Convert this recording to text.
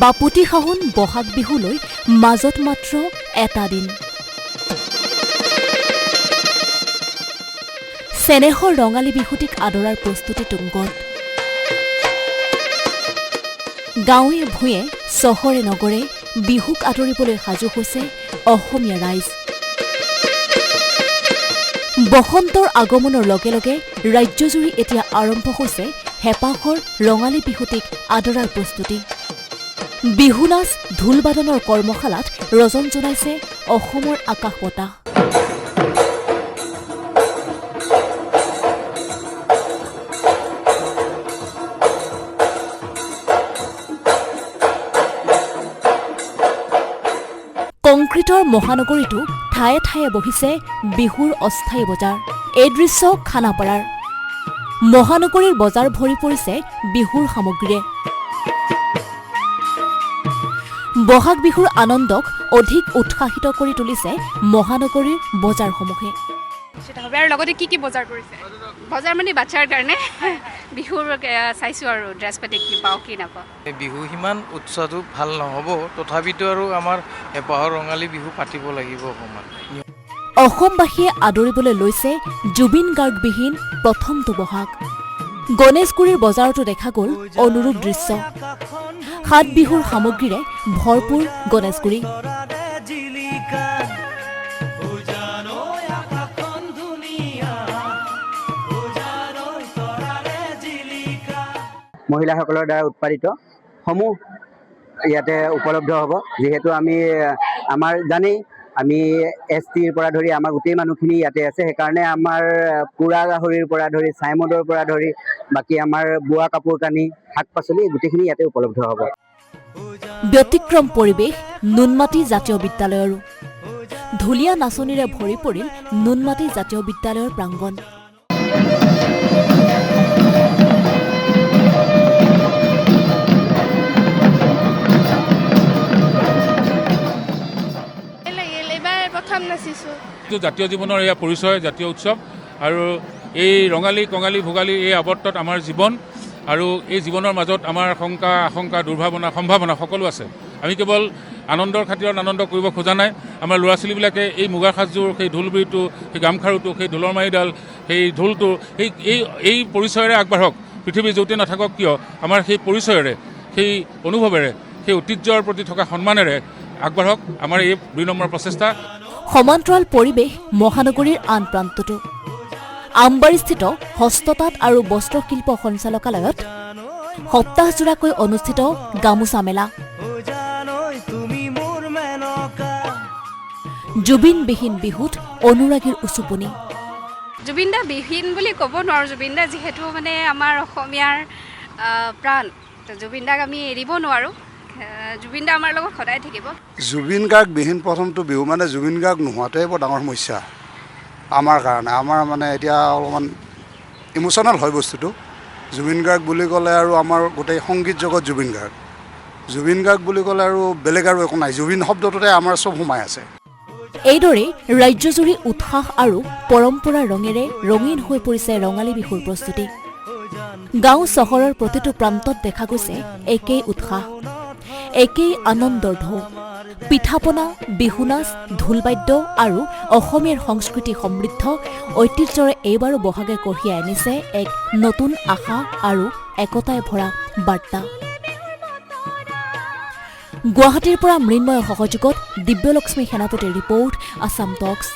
বাপুতি শাহোন বহাগ বিহুলৈ মাজত মাত্ৰ এটা দিন। চেনেহৰ ৰঙালী বিহুটিক আদৰাৰ প্ৰস্তুতি তুংগত। গাঁৱে ভূঞে চহৰে নগৰে বিহুক আদৰিবলৈ সাজু হৈছে অসমীয়া ৰাইজ। বসন্তৰ আগমনৰ লগে লগে ৰাজ্যজুৰি এতিয়া আৰম্ভ হৈছে হেঁপাহৰ ৰঙালী বিহুটিক আদৰাৰ প্ৰস্তুতি। বিহু নাচ ঢোল-বাদনৰ কৰ্মশালাত ৰজন জনাইছে অসমৰ আকাশ বতাহ। কংক্ৰিটৰ মহানগৰীতো ঠায়ে ঠায়ে বহিছে বিহুৰ অস্থায়ী বজাৰ। এই দৃশ্য খানাপাৰাৰ। মহানগৰীৰ বজাৰ ভৰি পৰিছে বিহুৰ সামগ্ৰীৰে। বহাগ বিহুৰ আনন্দক অধিক উৎসাহিত কৰি তুলিছে মহানগৰীৰ বজাৰসমূহে। সেটা হবে আৰু লগতে কি বজাৰ কৰিছে? বজাৰ মানে বাচ্চাৰ কাৰণে বিহুৰ চাইছো আৰু ড্ৰেছ পাতি কি পাও কি নাপাও। বিহু সিমান উৎসৱটো ভাল নহ'ব, তথাপিতো আৰু আমাৰ হেঁপাহৰ ৰঙালী বিহু পাতিব লাগিব অকণমান। অসমবাসীয়ে আদৰিবলৈ লৈছে জুবিন গাৰ্গবিহীন প্ৰথমটো বহাগ। গণেশগুৰিৰ বজাৰতো দেখা গ'ল অনুৰূপ দৃশ্য। ৭ বিহুৰ সামগ্ৰীৰে ভৰপূৰ গণেশগুৰি। মহিলাসকলৰ দ্বাৰা উৎপাদিত সমূহ ইয়াতে উপলব্ধ হ'ব। যিহেতু আমাৰ জানেই আমি STৰ পৰা ধৰি আমাৰ গোটেই মানুহখিনি ইয়াতে আছে। সেইকাৰণে আমাৰ পোৰা গাহৰিৰ পৰা ধৰি চাইমদৰ পৰা ধৰি বাকী আমাৰ বোৱা কাপোৰ কানি শাক পাচলি গোটেইখিনি ইয়াতে উপলব্ধ হ'ব। ব্যতিক্ৰম পৰিৱেশ নুনমাটি জাতীয় বিদ্যালয়ৰো। ঢুলীয়া নাচনীৰে ভৰি পৰিল নুনমাটি জাতীয় বিদ্যালয়ৰ প্ৰাংগণ। জাতীয় জীৱনৰ এয়া পৰিচয়, জাতীয় উৎসৱ। আৰু এই ৰঙালী কঙালী ভোগালী এই আৱৰ্তত আমাৰ জীৱন, আৰু এই জীৱনৰ মাজত আমাৰ শংকা আশংকা দুৰ্ভাৱনা সম্ভাৱনা সকলো আছে। আমি কেৱল আনন্দৰ খাতিৰত আনন্দ কৰিব খোজা নাই। আমাৰ ল'ৰা ছোৱালীবিলাকে এই মুগাৰ সাজযোৰ, সেই ঢোলবিৰিটো, সেই গামখাৰুটো, সেই ঢোলৰ মাৰিডাল, সেই ঢোলটো, এই পৰিচয়েৰে আগবাঢ়ক। পৃথিৱী য'তে নাথাকক কিয় আমাৰ সেই পৰিচয়েৰে, সেই অনুভৱেৰে, সেই ঐতিহ্যৰ প্ৰতি থকা সন্মানেৰে আগবাঢ়ক আমাৰ এই ২ নম্বৰ প্ৰচেষ্টা। সমান্তৰাল পৰিৱেশ মহানগৰীৰ আন প্ৰান্ততো। আমবাৰীস্থিত হস্ততাঁত আৰু বস্ত্ৰশিল্প সঞ্চালকালয়ত সপ্তাহজোৰাকৈ অনুষ্ঠিত গামোচা মেলা। জুবিনবিহীন বিহুত অনুৰাগীৰ উচুপনি। জুবিন দা বিহীন বুলি ক'ব নোৱাৰোঁ। জুবিন দা যিহেতু মানে আমাৰ অসমীয়াৰ প্ৰাণ, জুবিন দাক আমি এৰিব নোৱাৰোঁ। জুবিন দা আমাৰ লগত সদায় থাকিব। জুবিন গাৰ্গ বিহীন প্ৰথমটো বিহু মানে জুবিন গাৰ্গ নোহোৱাটোৱে বৰ ডাঙৰ সমস্যা আমাৰ কাৰণে। আমাৰ মানে এতিয়া অলপমান ইম'চনেল হয় বস্তুটো। জুবিন গাৰ্গ বুলি ক'লে আৰু আমাৰ গোটেই সংগীত জগত জুবিন গাৰ্গ। জুবিন গাৰ্গ বুলি ক'লে আৰু বেলেগ আৰু একো নাই। জুবিন শব্দটোতে আমাৰ চব সোমাই আছে। এইদৰে ৰাজ্যজুৰি উৎসাহ আৰু পৰম্পৰাৰ ৰঙেৰে ৰঙীন হৈ পৰিছে ৰঙালী বিহুৰ প্ৰস্তুতি। গাঁও চহৰৰ প্ৰতিটো প্ৰান্তত দেখা গৈছে একেই উৎসাহ, একেই আনন্দৰ ঢৌ। পিঠাপনা, বিহু নাচ, ঢোলবাদ্য আৰু অসমীয়াৰ সংস্কৃতি সমৃদ্ধ ঐতিহ্যৰে এইবাৰো বহাগে কঢ়িয়াই আনিছে এক নতুন আশা আৰু একতাই ভৰা বাৰ্তা। গুৱাহাটীৰ পৰা মৃন্ময়ৰ সহযোগত দিব্যলক্ষ্মী সেনাপতিৰ ৰিপৰ্ট, আছাম টক্স।